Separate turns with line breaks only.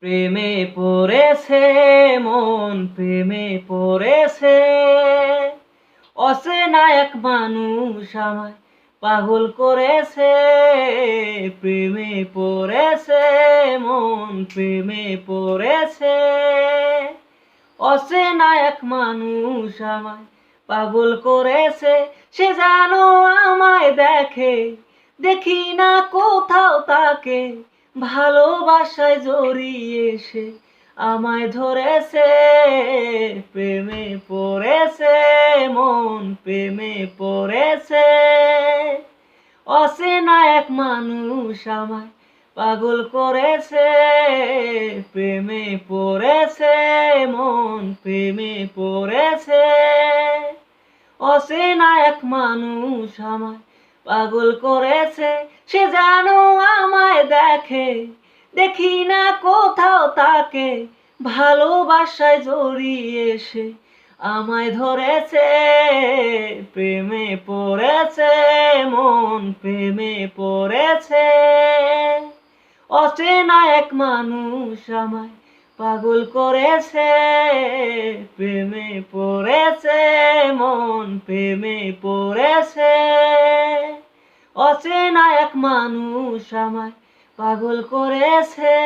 প্রেমে পড়েছে মন, প্রেমে পড়েছে। অচেনা এক মানুষ আমায় পাগল করেছে। প্রেমে পড়েছে মন, প্রেমে পড়েছে। অচেনা এক মানুষ আমায় পাগল করেছে। সে যেন আমায় দেখে, দেখি না কোথাও তাকে। ভালোবাসায় জড়িয়ে সে আমায় ধরেছে। প্রেমে পড়েছে মন, প্রেমে পড়েছে। অচেনা এক মানুষ আমায় পাগল করেছে। প্রেমে পড়েছে মন, প্রেমে পড়েছে। অচেনা এক মানুষ আমায় পাগল করেছে। সে যেন আমায় দেখে, দেখি না কোথাও তাকে। ভালোবাসায় জড়িয়ে সে আমায় ধরেছে। প্রেমে পড়েছে মন, প্রেমে পড়েছে। অচেনা এক মানুষ আমায় পাগল করেছে। প্রেমে পড়েছে মন, প্রেমে পড়েছে। অচেনা এক মানুষ আমায় পাগল করেছে।